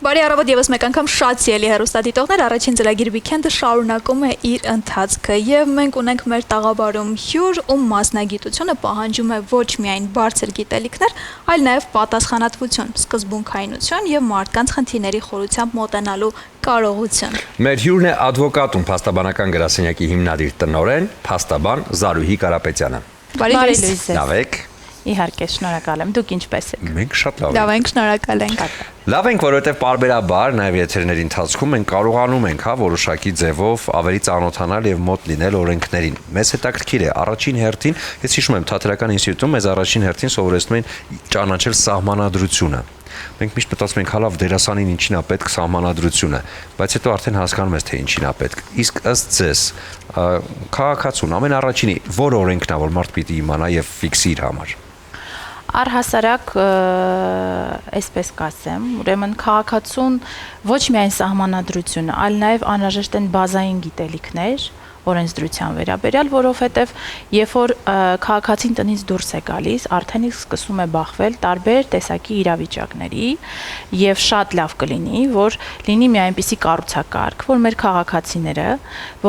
Բարի առավոտ եւս մեկ անգամ շատ սիրելի հեռուստադիտողներ, առաջին ծրագիր Weekend-ը շարունակում է իր ընթացքը եւ մենք ունենք մեր տաղավարում հյուր, ում մասնագիտությունը պահանջում է ոչ միայն բարձր գիտելիքներ, այլ նաեւ պատասխանատվություն, սկզբունքայնություն եւ մարդկանց խնդիրների խորությամբ մոտենալու կարողություն։ Մեր հյուրն է ադվոկատում փաստաբանական գրասենյակի հիմնադիր տնօրեն, փաստաբան Զարուհի Կարապետյանը։ Բարի լույս։ Լավ եք։ Իհարկե, շնորհակալ եմ։ Դուք ինչպես եք։ Մենք շատ լավ ենք։ Լավ ենք, շնորհակալ ենք։ Լավ ենք, որովհետև պարբերաբար նաև եթերների ընթացքում մենք կարողանում ենք, որոշակի ձևով ավելի ծանոթանալ եւ մոտ լինել օրենքներին։ Մեզ հետաքրքիր է առաջին հերթին, ես հիշում եմ Թատերական ինստիտուտում մեզ առաջին հերթին սովորեցնում են ճանաչել սահմանադրությունը։ Մենք միշտ մտածում ենք, հալավ դերասանին ինչին է պետք սահմանադրությունը, բայց հետո արդեն հասկանում ես, թե ինչին է պետք։ Իսկ ըստ ձեզ, քաղաքացուն ամեն առաջինի որ օրենքն է, որ մարդ պիտի իմանա եւ ֆիքսի իր համար։ Առհասարակ, այսպես կասեմ, ուրեմն քաղաքացուն ոչ միայն սահմանադրությունը, այլ նաև անհրաժեշտ են բազային գիտելիքներ օրենսդրության վերաբերյալ, որովհետև երբ որ քաղաքացին տնից դուրս է գալիս, արդեն իսկ սկսում է բախվել տարբեր տեսակի իրավիճակների եւ շատ լավ կլինի, որ լինի մի այնպիսի կառուցակարգ, որ մեր քաղաքացիները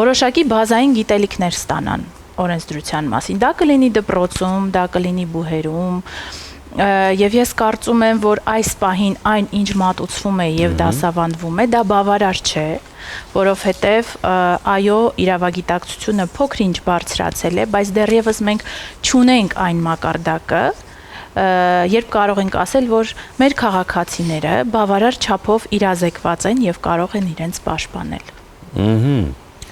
որոշակի բազային գիտելիքներ ստանան օրենսդրության մասին։ Դա կլինի դպրոցում, դա կլինի բուհերում, եւ ես կարծում եմ, որ այս պահին այն ինչ մատուցվում է եւ դասավանդվում է, դա բավարար չէ, որովհետեւ այո, իրավագիտակցությունը փոքր-ինչ բարձրացել է, բայց դեռևս մենք չունենք այն մակարդակը, երբ կարող ենք ասել, որ մեր քաղաքացիները բավարար չափով իրազեկված են եւ կարող են իրենց պաշտպանել։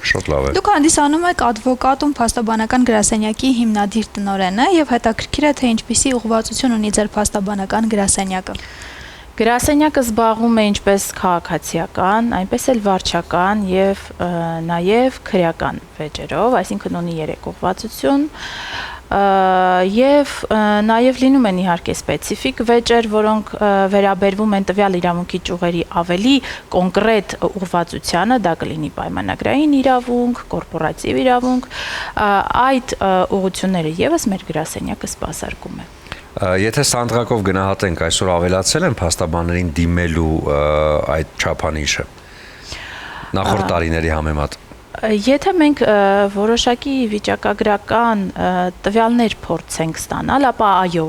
Շատ լավ է։ Դուք հանդիսանում եք ադվոկատում փաստաբանական գրասենյակի հիմնադիր տնօրենը եւ հետաքրքիր է թե ինչպիսի ուղղվածություն ունի ձեր փաստաբանական գրասենյակը։ Գրասենյակը զբաղվում է ինչպես քաղաքացիական, այնպես էլ վարչական եւ նաեւ քրեական վեճերով, այսինքն ունի 3 ուղղվածություն եւ նաեւ լինում են իհարկե սպეციფიկ վեճեր, որոնք վերաբերվում են տվյալ իրավունքի ճյուղերի ավելի կոնկրետ ուղղվածությանը, դա կլինի պայմանագրային իրավունք, կորպորատիվ իրավունք, այդ ուղղությունները եւս մեր գրասենյակը սպասարկում է։ Եթե սանդղակով գնահատենք, այսօր ավելացել են փաստաբաններին դիմելու այդ չափանիշը նախորդ տարիների համեմատ։ Եթե մենք որոշակի վիճակագրական տվյալներ փորձենք ստանալ, ապա այո,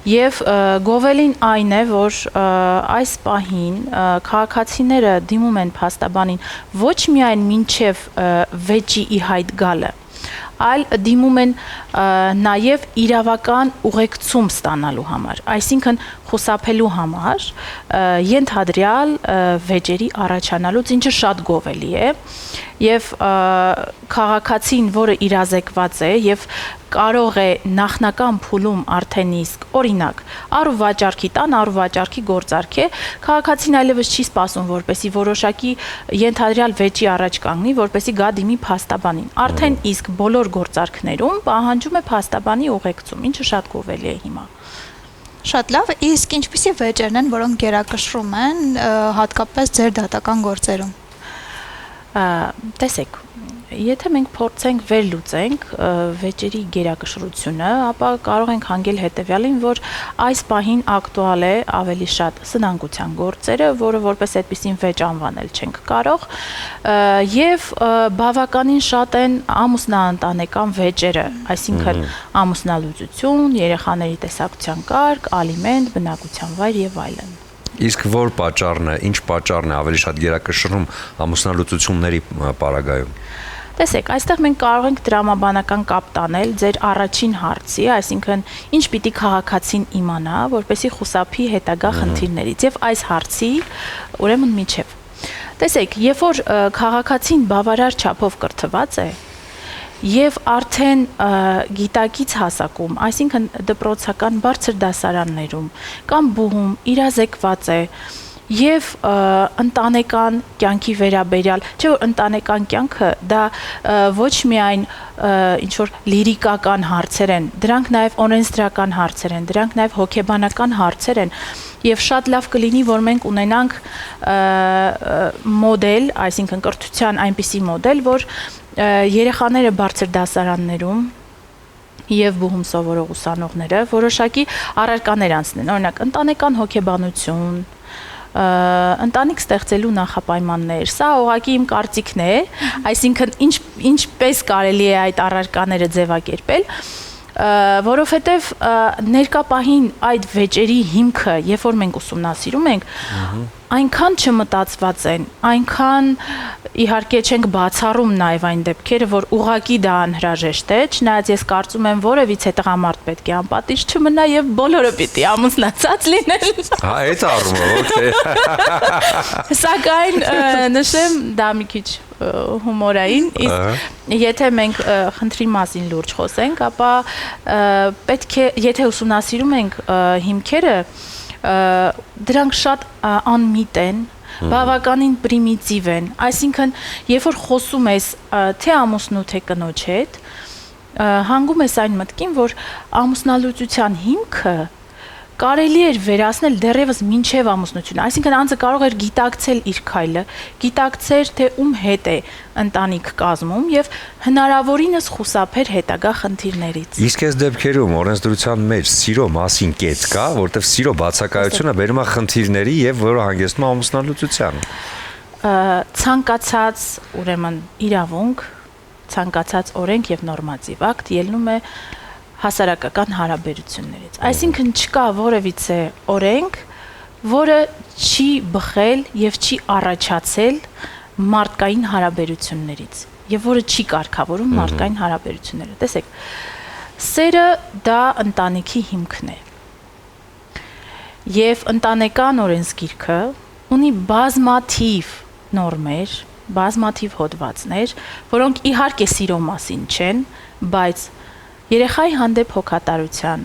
եւ գովելին այն է, որ այս պահին քաղաքացիները դիմում են փաստաբանին ոչ միայն մինչև վեճի ի հայտ գալը, այլ դիմում են նաև իրավական ուղեկցում ստանալու համար, այսինքն խուսափելու համար ենթադրյալ վեճերի առաջանալուց, ինչը շատ գովելի է, եւ քաղաքացին, որը իրազեկված է եւ կարող է նախնական փուլում արդեն իսկ օրինակ առուվաճառքի տան, առուվաճառքի գործարք է, քաղաքացին այլևս չի սպասում, որպեսի որոշակի ենթադրյալ վեճի առաջ կանգնի, որպեսի գա դիմի փաստաբանին։ Արդեն իսկ բոլոր գործարքներում պահանջում է փաստաբանի ուղեկցում, ինչը շատ գովելի է հիմա։ Շատ լավ, իսկ ինչպիսի վեճերն են, որոնք գերակշռում են հատկապես ձեր դատական գործերում։ Տեսեք, եթե մենք փորձենք վերլուծենք վեճերի գերակշռությունը, ապա կարող ենք հանգել հետևյալին, որ այս պահին ակտուալ է ավելի շատ սնանկության գործերը, որը որպես այդպիսին վեճ անվանել չենք կարող, եւ բավականին շատ են ամուսնաընտանեկան վեճերը, այսինքն ամուսնալուծություն, երեխաների տեսակցության կարգ, ալիմենտ, բնակության վայր եւ այլն։ Իսկ որ պատճառն է, ինչ պատճառն է ավելի շատ գերակշռում ամուսնալուծությունների պարագայում։ Տեսեք, այստեղ մենք կարող ենք դրամաբանական կապ տանել ձեր առաջին հարցի, այսինքն ինչ պիտի քաղաքացին իմանա, որպեսզի խուսափի հետագա խնդիրներից եւ այս հարցի ուրեմն միջև։ Տեսեք, երբ որ քաղաքացին բավարար չափով կրթված է եւ արդեն գիտակից հասակում, այսինքն դպրոցական բարձր դասարաններում կամ բուհում իրազեկված է եւ ընտանեկան կյանքի վերաբերյալ, չէ՞ որ ընտանեկան կյանքը դա ոչ միայն ինչ որ լիրիկական հարցեր են, դրանք նաեւ օրենսդրական հարցեր են, դրանք նաեւ հոգեբանական հարցեր են եւ շատ լավ կլինի, որ մենք ունենանք մոդել, այսինքն կրթության այնպիսի մոդել, որ երեխաները բարձր դասարաններում եւ բուհում սովորող ուսանողները որոշակի առարկաներ անցնեն, օրինակ ընտանեկան հոգեբանություն, ընտանիք ստեղծելու նախապայմաններ։ Սա ուղղակի իմ կարծիքն է, այսինքն ինչպես կարելի է այդ առարկաները ձևակերպել, որովհետև ներկա պահին այդ վեճերի հիմքը, երբ որ մենք ուսումնասիրում ենք, այնքան չմտածված են, այնքան իհարկե չենք բացառում նաև այն դեպքերը, որ ուղղակի դա անհրաժեշտ է, չնայած ես կարծում եմ որևիցե տղամարդ պետք է անպատիժ չմնա եւ բոլորը պիտի ամուսնացած լինեն։ Հա, այդ առումով, օքեյ։ Սակայն նշեմ դա մի քիչ հումորային, իսկ եթե մենք խնդրի մասին լուրջ խոսենք, ապա պետք է, եթե ուսումնասիրում ենք հիմքերը, դրանք շատ անմիտ են, բավականին պրիմիտիվ են, այսինքն երբ որ խոսում ես թե ամուսնու թե կնոջ հետ, հանգում ես այն մտքին, որ ամուսնալուծության հիմքը կարելի էր վերացնել դեռևս մինչև ամուսնությունը, այսինքն անձը կարող էր գիտակցել իր քայլը, գիտակցել թե ում հետ է ընտանիք կազմում եւ հնարավորինս խուսափեր հետագա խնդիրներից։ Իսկ այս դեպքերում օրենսդրության մեջ սիրո մասին կետ կա, որտեղ սիրո բացակայությունը բերում է խնդիրների եւ որը հանգեցնում է ամուսնալուծության։ Ցանկացած, ուրեմն իրավունք, ցանկացած օրենք եւ նորմատիվ ակտ ելնում է հասարակական հարաբերություններից։ Այսինքն չկա որևիցե օրենք, որը չի բխել եւ չի առաջացել մարդկային հարաբերություններից եւ որը չի կարգավորում մարդկային հարաբերությունները։ Տեսեք, սերը դա ընտանիքի հիմքն է։ Եվ ընտանեկան օրենսգիրքը ունի բազմաթիվ նորմեր, բազմաթիվ հոդվածներ, որոնք իհարկե սիրո մասին չեն, բայց երեխայի հանդեպ հոգատարության,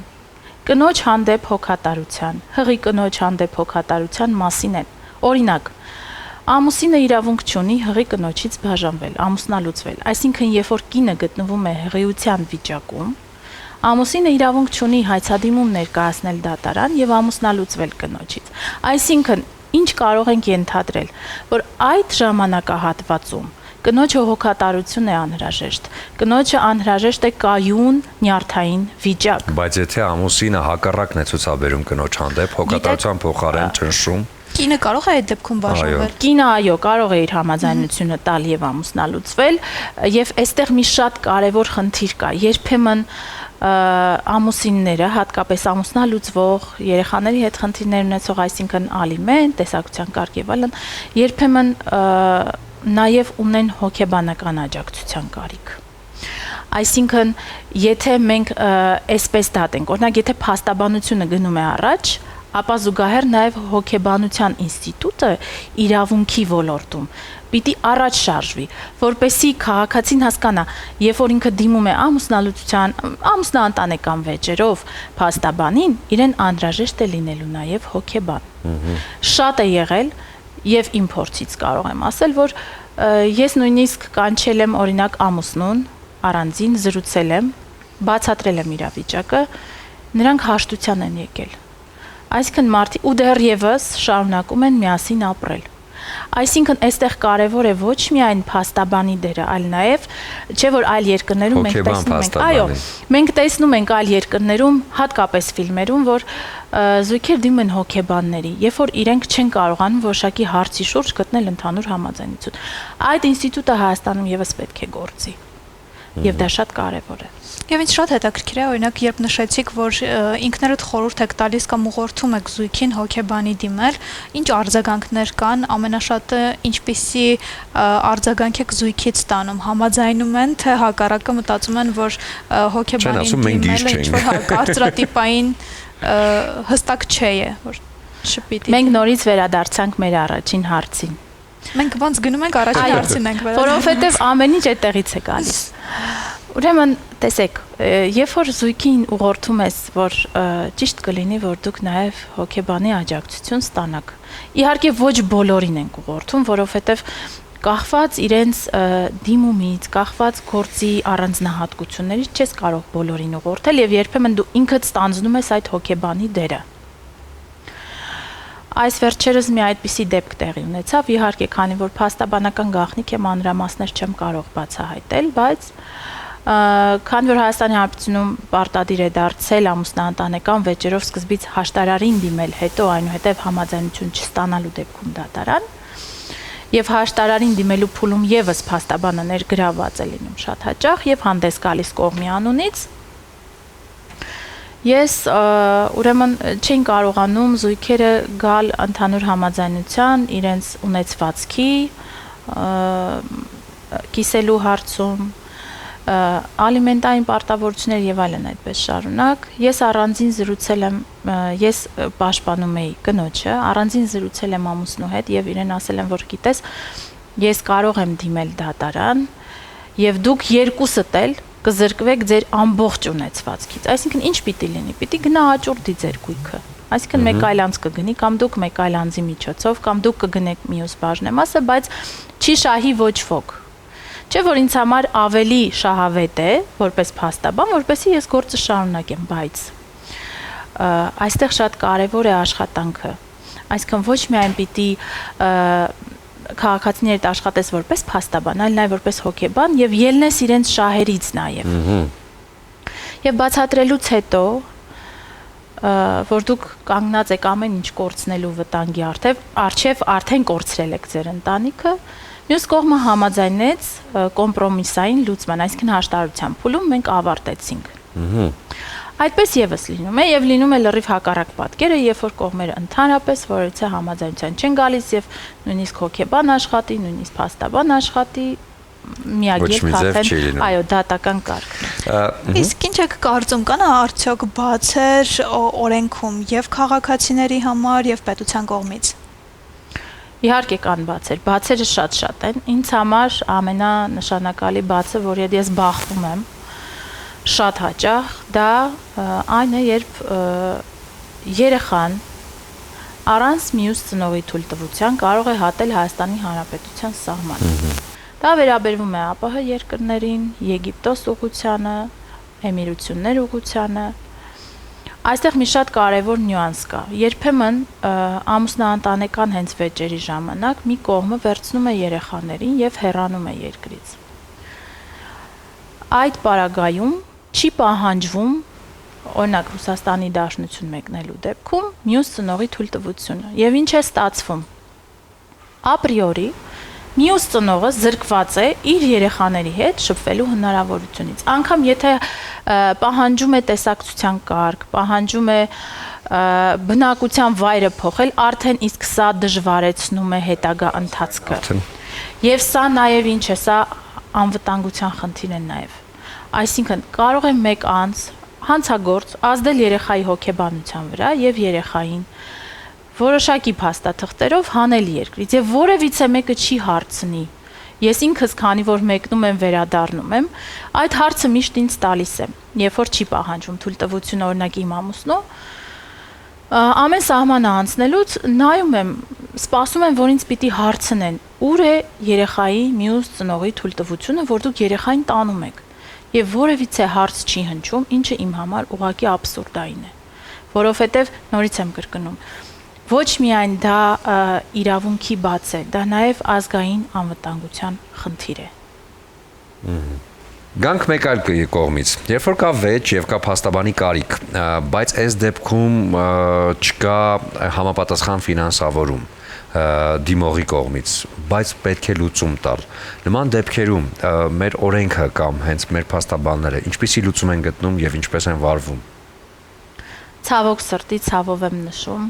կնոջ հանդեպ հոգատարության, հղի կնոջ հանդեպ հոգատարության մասին են։ Օրինակ, ամուսինը իրավունք չունի հղի կնոջից բաժանվել, ամուսնալուծվել։ Այսինքն, երբ որ կինը գտնվում է հղիության վիճակում, ամուսինը իրավունք չունի հայցադիմում ներկայացնել դատարան եւ ամուսնալուծվել կնոջից։ Այսինքն, ինչ կարող ենք ենթադրել, որ այդ ժամանակահատվածում կնոջը հոգատարություն է անհրաժեշտ, կնոջը անհրաժեշտ է կայուն նյարդային վիճակ։ Բայց եթե ամուսինը հակառակն է ցուցաբերում կնոջ հանդեպ, հոգատարության փոխարեն ճնշում, Կինը կարող է այդ դեպքում բաժանվել։ Կինը այո, կարող է իր համաձայնությունը տալ եւ ամուսնալուծվել, եւ այստեղ մի շատ կարեւոր խնդիր կա։ Երբեմն ամուսինները, հատկապես ամուսնալուծվող, երեխաների հետ խնդիրներ ունեցող, այսինքն ալիմենտ, տեսակցության կարգ եւ այլն, երբեմն նաև ունեն հոգեբանական աջակցության կարիք։ Այսինքն, եթե մենք այսպես դատենք, օրինակ, եթե փաստաբանությունը գնում է առաջ, ապա զուգահեռ նաև հոգեբանության ինստիտուտը իրավունքի ոլորտում պիտի առաջ շարժվի, որպեսզի քաղաքացին հասկանա, երբ որ ինքը դիմում է ամուսնալուծության, ամուսնաընտանեկան վեճերով փաստաբանին, իրեն անհրաժեշտ է լինելու նաև հոգեբան։ Շատ է եղել եւ իմ փորձից կարող եմ ասել, որ ես նույնիսկ կանչել եմ օրինակ ամուսնուն, առանձին զրուցել եմ, բացատրել եմ իրավիճակը, նրանք հաշտության են եկել։ Այսինքն մարդիկ ու դեռևս շարունակում են միասին ապրել։ Այսինքն այստեղ կարևոր է ոչ միայն փաստաբանի դերը, այլ նաև չէ որ այլ երկրներում մենք տեսնում ենք, այո, մենք տեսնում ենք այլ երկրներում, հատկապես ֆիլմերում, որ զույգեր դիմում են հոգեբանների, երբ որ իրենք չեն կարողանում որոշակի հարցի շուրջ գտնել ընդհանուր համաձայնություն։ Այդ ինստիտուտը Հայաստանում եւս պետք է գործի։ Եվ դա շատ կարևոր է։ Եվ ինձ շատ հետաքրքիր է, օրինակ, երբ նշեցիք, որ ինքներդ խորհուրդ եք տալիս կամ ուղղորդում եք զույգին հոգեբանի դիմել, ինչ արձագանքներ կան, ամենաշատը ինչպիսի արձագանք եք զույգից ստանում, համաձայնում են, թե հակառակը մտածում են, որ հոգեբանին դիմելը ինչ-որ կարծրատիպային հստակ չէ, որ շփիտ։ Մենք նորից վերադարձանք մեր առաջին հարցին։ Մենք ոնց գնում ենք առաջին հարցին ենք վերադառնում։ Որովհետև ամեն ինչ այդտեղից է գալիս։ Ուրեմն, տեսեք, երբ որ զույգին ուղղորդում ես, որ ճիշտ կլինի, որ դուք նաև հոգեբանի աջակցություն ստանաք։ Իհարկե ոչ բոլորին ենք ուղղորդում, որովհետև կախված իրենց դիմումից, կախված գործի առանձնահատկություններից չես կարող բոլորին ուղղորդել եւ երբեմն դու ինքդ ստանձնում ես այդ հոգեբանի դերը։ Այս վերջերս մի այդպիսի դեպք տեղի ունեցավ, իհարկե, քանի որ փաստաբանական գաղտնիք է, մանրամասներ չեմ կարող բացահայտել, բայց Քանի որ Հայաստանի Հանրապետությունում պարտադիր է դարձել ամուսնաընտանեկան վեճերով սկզբից հաշտարարին դիմել, հետո այնուհետև համաձայնություն չստանալու դեպքում դատարան, եւ հաշտարարին դիմելու փուլում եւս փաստաբանը ներգրավված է լինում շատ հաճախ եւ հանդես գալիս կողմի անունից, ես ուրեմն չեն կարողանում զույգերը գալ ընդհանուր համաձայնության իրենց ունեցվածքի կիսելու հարցում, ալիմենտային պարտավորություններ եւ այլն այդպես շարունակ։ Ես առանձին զրուցել եմ, ես պաշտպանում էի կնոջը, առանձին զրուցել եմ ամուսնու հետ եւ իրեն ասել եմ, որ գիտես, ես կարող եմ դիմել դատարան եւ դուք երկուսդ էլ կզրկվեք ձեր ամբողջ ունեցվածքից։ Այսինքն ինչ պիտի լինի։ Պիտի գնա աճուրդի ձեր գույքը։ Այսինքն մեկ այլ անձ կգնի կամ դուք մեկ այլ անձի միջոցով կամ դուք կգնեք մյուս բաժնեմասը, բայց չի շահի ոչ ոք։ Չէ՞ որ ինձ համար ավելի շահավետ է որպես փաստաբան, որպեսզի ես գործը շարունակեմ, բայց այստեղ շատ կարևոր է աշխատանքը։ Այսինքն ոչ միայն պիտի քաղաքացիներդ աշխատես որպես փաստաբան, այլ նաև որպես հոգեբան եւ ելնես իրենց շահերից նաև։ Եվ բացատրելուց հետո, որ դուք կանգնած եք ամեն ինչ կորցնելու վտանգի առջև արդեն կորցրել եք ձեր ընտանիքը, մյուս կողմը համաձայնեց կոմպրոմիսային լուծման, այսինքն հաշտարարության փուլում մենք ավարտեցինք։ Այդպես եւս լինում է եւ լինում է լրիվ հակառակ պատկերը, երբ որ կողմերը ընդհանրապես որևիցե համաձայնության չեն գալիս եւ նույնիսկ հոգեբան աշխատի, նույնիսկ փաստաբան աշխատի, միագիր քաթեն, այո, դատական կարգն։ Իսկ ինչ եք կարծում, կան արդյոք բացեր օրենքում եւ քաղաքացիների համար եւ պետության կողմից։ Իհարկե կան բացեր, բացերը շատ են։ Ինձ համար ամենանշանակալի բացը, որ ես բախվում եմ շատ հաճախ, դա այն է, երբ երեխան առանց մյուս ծնողի թույլտվության կարող է հատել Հայաստանի Հանրապետության սահմանը։ Դա վերաբերվում է ԱՊՀ երկրներին, Եգիպտոս ուղղությանը, Էմիրություններ ուղղությանը։ Այստեղ մի շատ կարևոր նյուանս կա։ Երբեմն ամուսնաընտանեկան հենց վեճերի ժամանակ մի կողմը վերցնում է երեխաներին եւ հեռանում է երկրից։ Այդ պարագայում չի պահանջվում, օրինակ Ռուսաստանի Դաշնություն մեկնելու դեպքում մյուս ծնողի թույլտվությունը։ Եվ ինչ է ստացվում։ Ապրիորի մյուս ծնողը զրկված է իր երեխաների հետ շփվելու հնարավորությունից։ Անկամ եթե պահանջում է տեսակցության կարգ, պահանջում է բնակության վայրը փոխել, արդեն իսկ սա դժվարեցնում է հետագա ընթացքը։ Եվ սա նաև ինչ է, սա անվտանգության խնդիր է նաև։ Այսինքն կարող է մեկ անձ հանցագործ ազդել երեխայի հոգեբանության վրա եւ երեխային որոշակի փաստաթղթերով հանել երկրից եւ որևիցե մեկը չի հարցնի։ Ես ինքս քանի որ մեկնում եմ վերադառնում եմ, այդ հարցը միշտ ինձ տալիս եմ, երբ որ չի պահանջում թույլտվություն օրինակ իմ ամուսնու, ամեն սահմանը անցնելուց նայում եմ, սպասում եմ, որ ինձ պիտի հարցնեն, ուր է երեխայի մյուս ծնողի թույլտվությունը, որ դուք երեխային տանում եք։ Եվ որևիցե հարց չի հնչում, ինչը իմ համար ուղղակի աբսուրդային է, որովհետև նորից եմ կրկնում, ոչ միայն դա իրավունքի բաց է, դա նաև ազգային անվտանգության խնդիր է։ Գանք մեկ այլ կողմից, երբ որ կա վեճ եւ կա փաստաբանի կարիք, բայց այս դեպքում չկա համապատասխան ֆինանսավորում դիմողի կողմից, բայց պետք է լուծում տալ։ Նման դեպքերում մեր օրենքը կամ հենց մեր փաստաբանները ինչպիսի լուծում են գտնում եւ ինչպես են վարվում։ Ցավոք սրտի ցավով եմ նշում,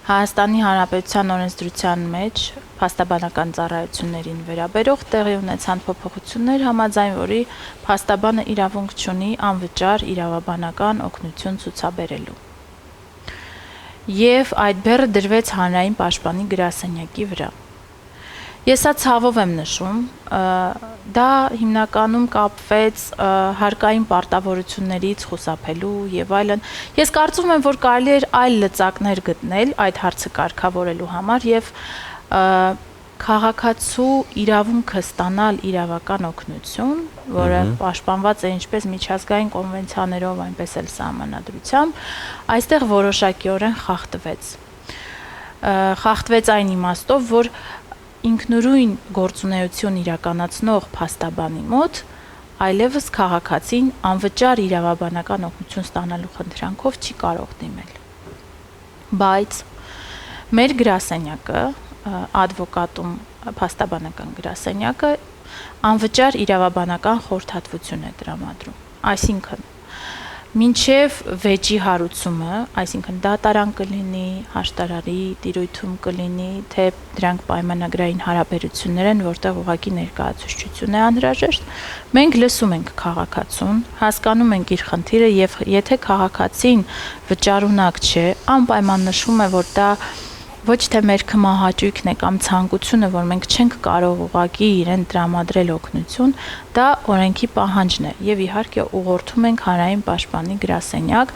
Հայաստանի Հանրապետության օրենսդրության մեջ փաստաբանական ծառայություններին վերաբերող տեղի ունեցան փոփոխություններ, համաձայն որի փաստաբանը իրավունք չունի անվճար իրավաբանական օգնություն ցուցաբերելու։ Եվ այդ բեռը դրվեց հանրային պաշտպանի գրասենյակի վրա։ Ես սա ցավով եմ նշում, դա հիմնականում կապվեց հարկային պարտավորություններից խուսափելու եւ այլն։ Ես կարծում եմ, որ կարելի էր այլ լծակներ գտնել այդ հարցը կարգավորելու համար եւ քաղաքացու իրավունքը ստանալ իրավական օգնություն, որը պաշտպանված է ինչպես միջազգային կոնվենցիաներով, այնպես էլ սահմանադրությամբ, այստեղ որոշակիորեն խախտվեց։ Խախտվեց այն իմաստով, որ ինքնուրույն գործունեություն իրականացնող փաստաբանի մոտ այլևս քաղաքացին անվճար իրավաբանական օգնություն ստանալու խնդրանքով չի կարող դիմել։ Բայց մեր գրասենյակը, advocatum փաստաբանական գրասենյակը անվճար իրավաբանական խորհրդատվություն է տրամադրում։ Այսինքն մինչև վեճի հարուցումը, այսինքն դատարան կլինի, հաշտարարի տիրույթում կլինի, թե դրանք պայմանագրային հարաբերություններ են, որտեղ ուղղակի ներկայացուցչություն է անհրաժեշտ, մենք լսում ենք քաղաքացուն, հասկանում ենք իր խնդիրը եւ եթե քաղաքացին վճարունակ չէ, անպայման նշվում է, որ դա ոչ թե մեր քմահաճույքն է կամ ցանկությունը, որ մենք չենք կարող ուղղակի իրեն տրամադրել օգնություն, դա օրենքի պահանջն է եւ իհարկե ուղղորդում ենք հանրային պաշտպանի գրասենյակ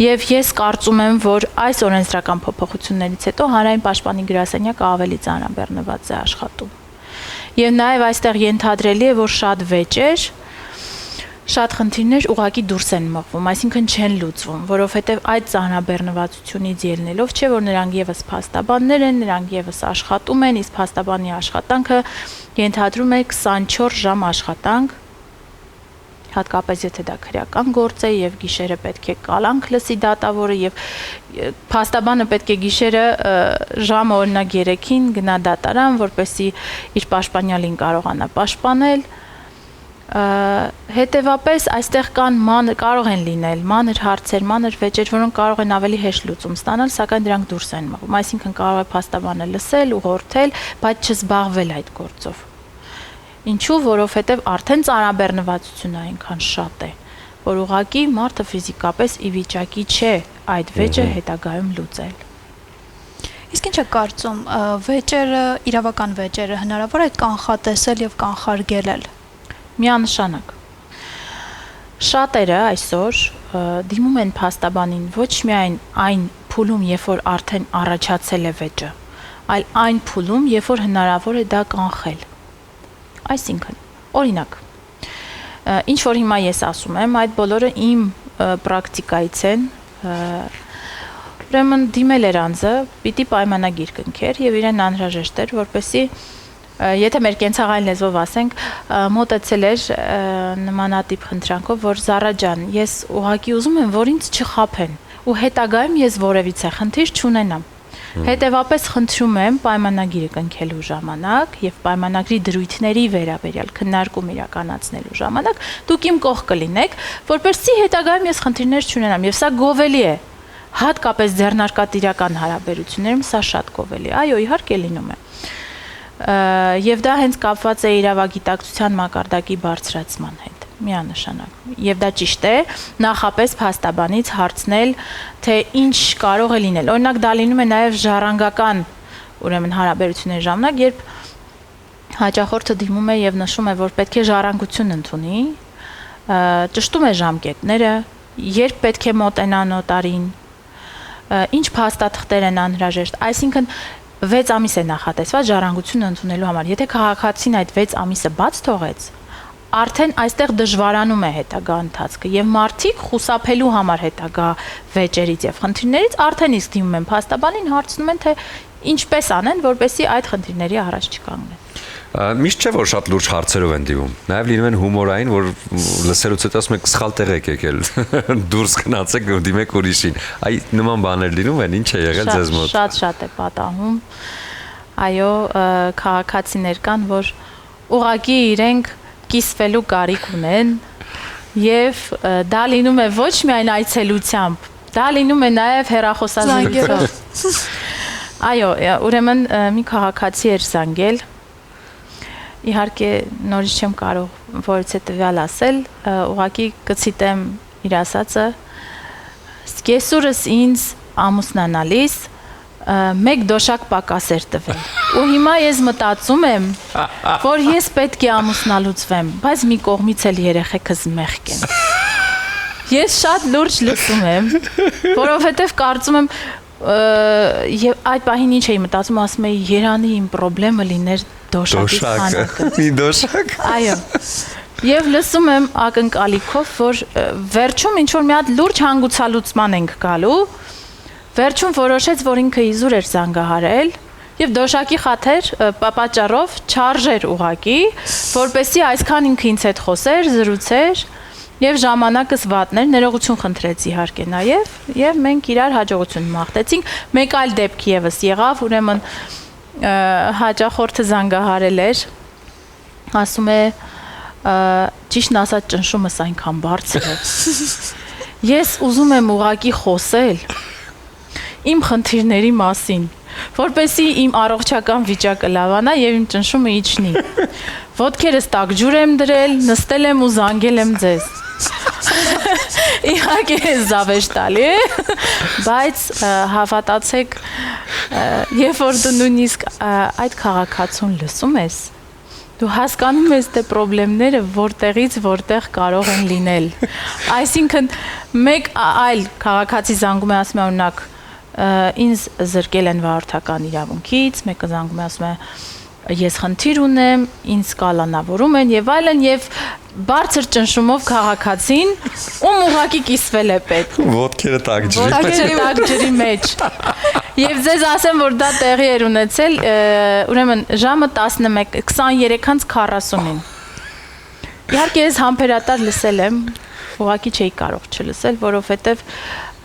եւ ես կարծում եմ, որ այս օրենսդրական փոփոխություններից հետո հանրային պաշտպանի գրասենյակը ավելի ծանրաբեռնված է աշխատում։ Եվ նաեւ այստեղ ենթադրելի է, որ շատ վեճեր շատ խնդիրներ ուղղակի դուրս են մղվում, այսինքն չեն լուծվում, որովհետև այդ ծանրաբեռնվածությունից ելնելով չէ, որ նրանք եւս փաստաբաններ են, նրանք եւս աշխատում են, իսկ փաստաբանի աշխատանքը ենթադրում է 24 ժամ աշխատանք, հատկապես եթե դա քրեական գործ է եւ գիշերը պետք է կալանք լսի դատավորը եւ փաստաբանը պետք է գիշերը ժամը օրինակ 3-ին գնա դատարան, որպեսզի իր պաշտպանյալին կարողանա պաշտպանել։ Հետևապես այստեղ կարող են լինել մանր հարցեր, մանր վեճեր, որոնք կարող են ավելի հեշտ լուծում ստանալ, սակայն դրանք դուրս են մղում, այսինքն կարող է փաստաբանը լսել, ուղղորդել, բայց չզբաղվել այդ գործով։ Ինչու, որովհետև արդեն ծանրաբեռնվածությունը այնքան շատ է, որ ուղղակի մարդը ֆիզիկապես ի վիճակի չէ այդ վեճը հետագայում լուծել։ Իսկ ինչ է կարծում, վեճերը, իրավական վեճերը հնարավոր է կանխատեսել եւ կանխարգելել։ Միանշանակ։ Շատերը այսօր դիմում են փաստաբանին ոչ միայն այն փուլում, երբ որ արդեն առաջացել է վեճը, այլ այն փուլում, երբ որ հնարավոր է դա կանխել։ Այսինքն, օրինակ, ինչ որ հիմա ես ասում եմ, այդ բոլորը իմ պրակտիկայից են, ուրեմն դիմել էր անձը, պիտի պայմանագիր կնքեր եւ իրեն անհրաժեշտ էր, որպեսզի եթե մեր կենցաղային լեզվով ասենք, մոտեցել էր նմանատիպ խնդրանքով, որ Զարա ջան, ես ուղղակի ուզում եմ, որ ինձ չխաբեն ու հետագայում ես որևիցե խնդիր չունենամ։ Հետևապես խնդրում եմ պայմանագիրը կնքելու ժամանակ եւ պայմանագրի դրույթների վերաբերյալ քննարկում իրականացնելու ժամանակ դուք իմ կողք կլինեք, որպեսզի հետագայում ես խնդիրներ չունենամ եւ սա գովելի է։ Հատկապես ձեռնարկատիրական հարաբերություններում սա շատ գովելի է։ Այո, իհարկե լինում է։ Եվ դա հենց կապված է իրավագիտակցության մակարդակի բարձրացման հետ, միանշանակ։ Եվ դա ճիշտ է, նախապես փաստաբանից հարցնել, թե ինչ կարող է լինել։ Օրինակ դա լինում է նաև ժառանգական, ուրեմն հարաբերությունների ժամանակ, երբ հաճախորդը դիմում է եւ նշում է, որ պետք է ժառանգություն ընդունի, ճշտում է ժամկետները, երբ պետք է մոտենա նոտարին, ինչ փաստաթղթեր են անհրաժեշտ, այսինքն 6 ամիս է նախատեսված ժառանգություն ընդունելու համար։ Եթե քաղաքացին այդ 6 ամիսը բաց թողեց, արդեն այստեղ դժվարանում է հետագա ընթացքը եւ մարդիկ խուսափելու համար հետագա վեճերից եւ խնդիրներից արդեն իսկ դիմում են փաստաբանին, հարցնում են, թե ինչպես անեն, որպեսզի այդ խնդիրների առաջ չկանգնեն։ Միշտ չէ, որ շատ լուրջ հարցերով են դիմում։ Նաև լինում են հումորային, որ լսելուց հետո ասում եք սխալ տեղ եք եկել, դուրս գնացեք ու դիմեք ուրիշին։ Այ նման բաներ լինում են, ինչ է եղել ձեզ մոտ։ Շատ է պատահում։ Այո, քաղաքացիներ կան, որ ուղղակի իրենք կիսվելու կարիք ունեն եւ դա լինում է ոչ միայն այցելությամբ, դա լինում է նաև հեռախոսազրույցով։ Այո, ուրեմն մի քաղաքացի էր զանգել, իհարկե նորից չեմ կարող որից է տվյալ ասել, ուղղակի կցիտեմ իր ասածը, սկեսուրս ինձ ամուսնանալիս մեկ դոշակ պակաս էր տվել։ Ու հիմա ես մտածում եմ, որ ես պետք է ամուսնալուծվեմ, բայց մի կողմից էլ երեխեքս մեղք են։ Ես շատ լուրջ լսում եմ, որովհետև կարծում եմ եւ այդ պահին ինչ էի մտածում, ասում էի Երանի իմ խնդրեմը լիներ դոշակի քանակը։ Մի դոշակ։ Այո։ Եվ լսում եմ ակնկալիքով, որ վերջում ինչ որ մի հատ լուրջ հանգուցալուծման ենք գալու, վերջում որոշեց, որ ինքը իզուր էր զանգահարել Եվ դոշակի խաթեր պատճառով չարժեր ուղակի, որպեսզի այսքան ինքը ինձ հետ խոսեր, զրուցեր եւ ժամանակս վատներ, ներողություն խնդրեց իհարկե նաեւ, եւ մենք իրար հաջողություն մաղթեցինք։ Մեկ այլ դեպք եւս եղավ, ուրեմն հաճախորդը զանգահարել էր, ասում է ճիշտն ասած ճնշումս այնքան բարձր է։ Ես ուզում եմ ուղակի խոսել իմ խնդիրների մասին, որպեսզի իմ առողջական վիճակը լավանա եւ իմ ճնշումը իջնի։ Ոտքերս տակ ջուր եմ դրել, նստել եմ ու զանգել եմ ձեզ։ Իհարկե զավեշտալի է, բայց հավատացեք, երբ որ դու նույնիսկ այդ քաղաքացուն լսում ես, դու հասկանում ես թե խնդիրները որտեղից որտեղ կարող են լինել։ Այսինքն մեկ այլ քաղաքացի զանգում է, ասում է օրինակ, ինձ զրկել են վարորդական իրավունքից, մեկը զանգում է, ասում է ես խնդիր ունեմ, ինձ կալանավորում են եւ այլն եւ բարձր ճնշումով քաղաքացին ում ուղակի կիսվել է պետք։ Ոտքերը տակ ջրի մեջ։ Եվ ձեզ ասեմ, որ դա տեղի էր ունեցել, ուրեմն ժամը 11:23:40-ին։ Իհարկե ես համբերատար լսել եմ, ուղղակի չէի կարող չլսել, որովհետև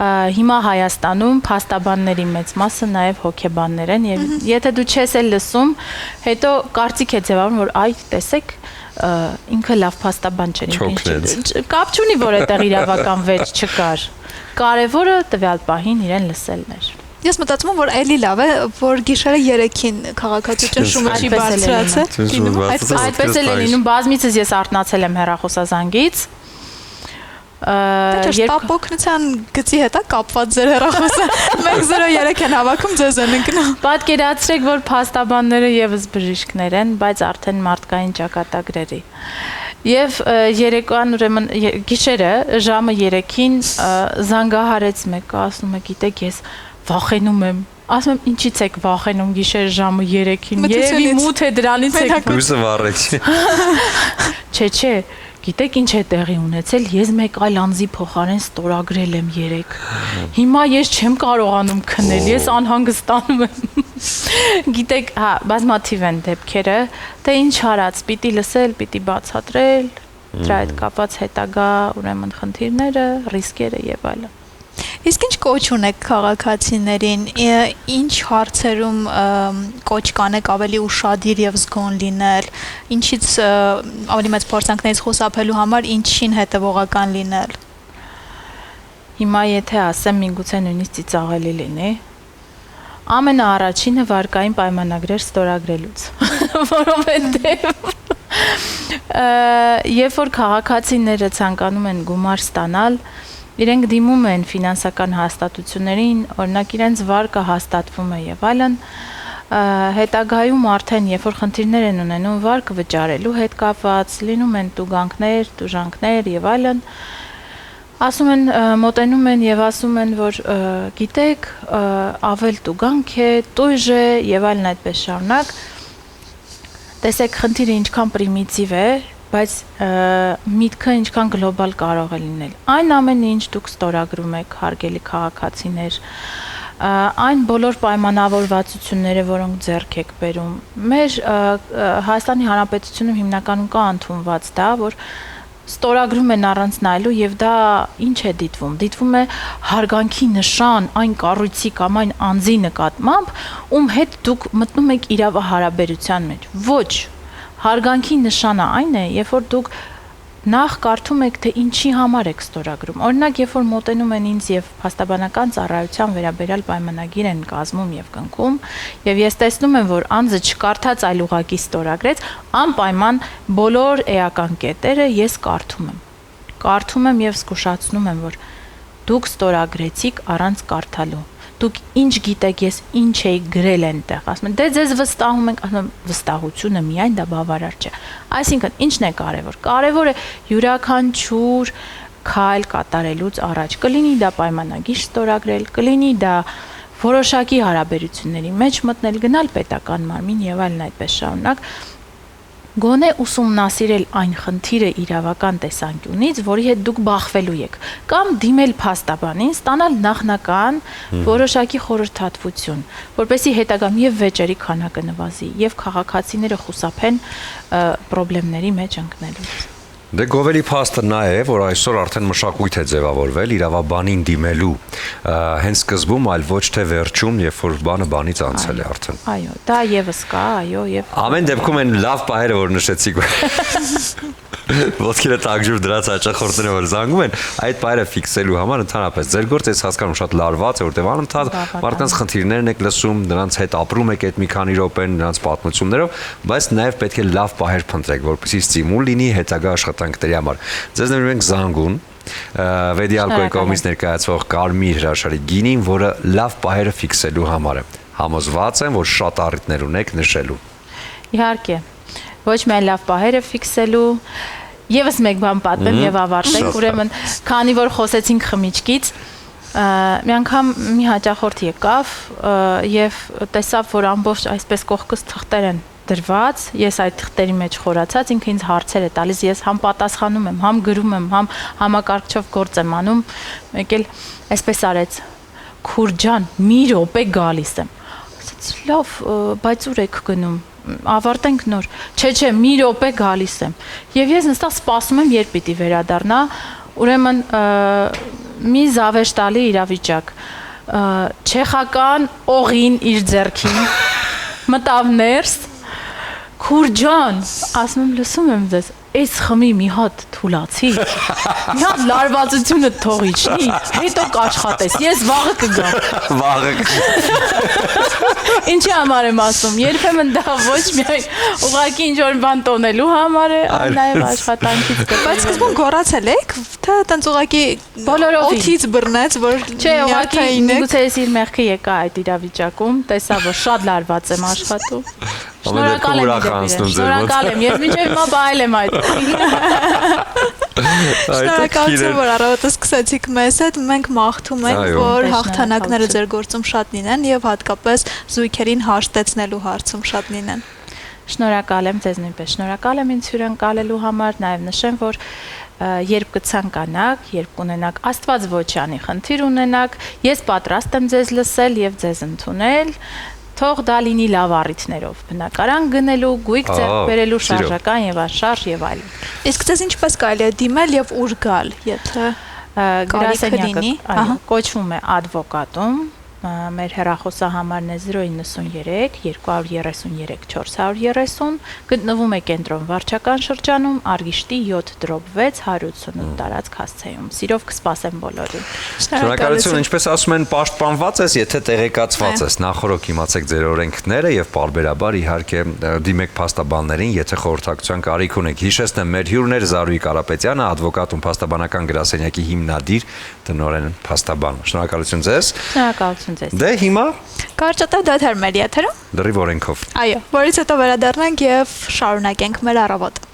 հիմա Հայաստանում փաստաբանների մեծ մասը նաև հոգեբաններ են եւ եթե դու չես էլ լսում, հետո կարծիք է ձևավորում, որ այ տեսեք ինքը լավ փաստաբան չէր, կապ չունի, որ այդտեղ իրավական վեճ չկար։ Կարևորը տվյալ պահին իրեն լսելն էր։ Ես մտածում եմ, որ էլի լավ է, որ գիշերը 3-ին քաղաքացու ճնշումը չի բարձրացել։ Այդպես էլ է լինում, բազմիցս ես արթնացել եմ հեռախոսազանգից։ Երբ օգնության գծի հետ է կապված ձեր հեռախոսը, 103 են հավաքում, ձեզ են ընկնում։ Պատկերացրեք, որ փաստաբանները եւս բժիշկներ են, բայց արդեն մարդկային ճակատագրերի։ Եվ երեկոյան ուրեմն գիշերը ժամը 3-ին զանգահարեց մեկը, ասում է, գիտեք, ես վախենում եմ։ Ասում եմ, ինչից եք վախենում գիշեր ժամը 3-ին։ Երևի մութ է դրանից եք։ Հույսը վառեց։ Չէ, գիտեք ինչ է տեղի ունեցել, ես մեկ այլ անձի փոխարեն ստորագրել եմ 3։ Հիմա ես չեմ կարողանում քնել, ես անհանգստանում եմ։ Գիտեք, հա, բազմաթիվ են դեպքերը, թե ինչ արած, պիտի լսել, պիտի բացատրել, դրա հետ կապված հետագա ուրեմն խնդիրները, ռիսկերը եւ այլն։ Իսկ ինչ կոչ ունեք քաղաքացիներին, ինչ հարցերում կոչ կանեք ավելի ուշադիր եւ զգոն լինել, ինչից ավելի մեծ փորձանքներից խուսափելու համար ինչին հետևողական լինել։ Հիմա եթե ասեմ, միգուցե նույնիսկ ծիծաղելի լինի, ամենաառաջինը վարկային պայմանագրեր ստորագրելուց, որովհետեւ երբ որ քաղաքացիները ցանկանում են գումար ստանալ, իրենք դիմում են ֆինանսական հաստատություններին, օրինակ իրենց վարկը հաստատվում է եւ այլն, հետագայում արդեն երբ որ խնդիրներ են ունենում վարկը վճարելու հետ կապված, լինում են տուգանքներ, տուժանքներ եւ այլն, ասում են, մոտենում են եւ ասում են, որ գիտեք, ավել տուգանք է, տույժ է եւ այլն այդպես շարունակ։ Տեսեք, խնդիրը ինչքան պրիմիտիվ է, բայց միտքը ինչքան գլոբալ կարող է լինել։ Այն ամենը, ինչ դուք ստորագրում եք, հարգելի քաղաքացիներ, այն բոլոր պայմանավորվածությունները, որոնք ձեռք եք բերում։ Մեր Հայաստանի Հանրապետությունում հիմնականում կա ընդունված դա, որ ստորագրում են առանց նայելու եւ դա ինչ է դիտվում։ Դիտվում է հարգանքի նշան այն կառույցի կամ այն անձի նկատմամբ, ում հետ դուք մտնում եք իրավահարաբերության մեջ։ Ոչ, հարգանքի նշանը այն է, երբ որ դուք նախ կարդում եք, թե ինչի համար եք ստորագրում։ Օրինակ, երբ որ մոտենում են ինձ եւ փաստաբանական ծառայության վերաբերյալ պայմանագիր են կազմում եւ կնքում, եւ ես տեսնում եմ, որ անձը չկարդաց, այլ ուղակի ստորագրեց, անպայման բոլոր էական կետերը ես կարդում եմ։ Կարդում եմ եւ զգուշացնում եմ, որ դուք ստորագրեցիք առանց կարդալու։ Դուք ինչ գիտեք, ես ինչ էի գրել այնտեղ, ասում են, դե ձեզ վստահում ենք, ասում եմ, վստահությունը միայն դա բավարար չէ։ Այսինքն, ինչն է կարևոր։ Կարևորը յուրաքանչյուր քայլ կատարելուց առաջ կլինի դա պայմանագիր ստորագրել, կլինի դա որոշակի հարաբերությունների մեջ մտնել, գնալ պետական մարմին եւ այլն այդպես շարունակ։ Գոնե ուսումնասիրել այն խնդիրը իրավական տեսանկյունից, որի հետ դուք բախվելու եք, կամ դիմել փաստաբանին, ստանալ նախնական որոշակի խորհրդատվություն, որպեսզի հետագամ եւ վեճերի քանակը նվազի, եւ քաղաքացիները խուսափեն խնդիրների մեջ ընկնելուց։ Դե գովելի փաստը նա է, որ այսօր արդեն մշակույթ է ձևավորվել իրավաբանին դիմելու հենց սկզբում, այլ ոչ թե վերջում, երբ որ բանը բանից անցել է արդեն։ Այո, դա եւս կա, այո, եւ Ամեն դեպքում այն լավ պահերը, որ նշեցիք, ոտքերը տակժուր դրած հաճախորդները որ զանգում են, այդ պահերը ֆիքսելու համար ընդհանրապես ձեր գործը ես հասկանում շատ լարված է, որտեղ անընդհատ մարդկանց խնդիրներն եք լսում, նրանց հետ ապրում եք այդ մի քանի րոպեն, նրանց պատմություններով, բայց նաև պետք է լավ պահեր փնտրեք, որպեսզի ստիմուլ լինի հետագա աշխատանքների համար։ Ձեզ նվիրում ենք զանգուն Վեդիալկոյի կողմից ներկայացվող կարմիր հրաշալի գինին, որը լավ պահերը ֆիքսելու համար է։ Համոզված եմ, որ շատ առիթներ ունեք նշելու։ Իհարկե, ոչ միայն լավ պահերը ֆիքսելու, եւս մեկ բան պատմեմ եւ ավարտենք, ուրեմն, քանի որ խոսեցինք խմիչքից, մի անգամ մի հաճախորդ եկավ եւ տեսավ, որ ամբողջ այսպես կողքս թղթեր են դրված, ես այդ թղթերի մեջ խորացած, ինքը ինձ հարցեր է տալիս, ես համ պատասխանում եմ, համ գրում եմ, համ համակարգչով գործ եմ անում, մեկ էլ այսպես արեց, քուր ջան, մի րոպե գալիս եմ։ Ասաց, լավ, բայց ուր եք գնում, ավարտենք նոր, չէ, մի րոպե գալիս եմ։ Եվ ես նստած սպասում եմ, երբ պիտի վերադառնա, ուրեմն մի զավեշտալի իրավիճակ, չեխական օղին իր ձեռքին, մտավ ներս, քուր ջան, ասում եմ, լսում եմ ձեզ, այս խմի մի հատ թուլացի, մի հատ լարվածությունը թող իջնի, հետո կաշխատես, ես վաղը կգամ։ Վաղը։ Ինչի համար եմ ասում, երբեմն դա ոչ միայն ուղղակի ինչ-որ բան տոնելու համար է, այլ նաև աշխատանքից կտա։ Բայց սկզբում գոռացել եք, թե տենց ուղղակի Բոլորովին։ օդից բռնեց, որ Չէ, ուղղակի նյարդային եք։ միգուցե ես իր մեղքը եկա այդ իրավիճակում, տեսա, որ շատ լարված եմ աշխատում։ Ամեն դեպքում ուրախ անցնում ձեր մոտ։ Շնորհակալ եմ, ես մինչև հիմա բայել եմ այդ։ Շնորհակալություն, որ առավոտը սկսեցիք մեզ հետ, մենք մաղթում ենք, Այո։ որ Շնորհակալություն։ հաղթանակները ձեր գործում շատ լինեն եւ հատկապես զույգերին հաշտեցնելու հարցում շատ լինեն։ Շնորհակալ եմ ձեզ նույնպես։ Շնորհակալ եմ ինձ հյուրընկալելու համար, նաև նշեմ, որ երբ կցանկանաք, երբ կունենաք Աստված ոչանի խնդիր ունենաք, ես պատրաստ եմ ձեզ լսել եւ ձեզ ընդունել։ Թող դա լինի լավ առիթներով, բնակարան գնելու, գույք ձեռք բերելու, շարժական եւ անշարժ եւ այլն։ Իսկ ձեզ ինչպես կարելի է դիմել եւ ուր գալ, եթե Գրասենյակը ահա։ կոչվում է Advocatum, մեր հեռախոսահամարն է 093 233 430, գտնվում է կենտրոն վարչական շրջանում, Արգիշտի 7/6 188 տարածք հասցեում։ Սիրով կսպասեմ բոլորին։ Շնորհակալություն, ինչպես ասում են, պաշտպանված ես, եթե տեղեկացված ես, նախորոք իմացեք ձեր օրենքները եւ պարբերաբար իհարկե դիմեք փաստաբաններին, եթե խորհրդակցության կարիք ունեք։ Հիշեցնեմ, մեր հյուրն էր Զարուհի Կարապետյանը, Advocatum փաստաբանական գրասենյակի հիմնադիր տնօրեն փաստաբան։ Շնորհակալություն ձեզ։ Շնորհակալություն ձեզ։ Դե հիմա կարճատև դադար մեր եթերը։ լրիվ օրենքով։ Այո, որից հետո վերադառնանք եւ շարունակենք մեր առավոտը։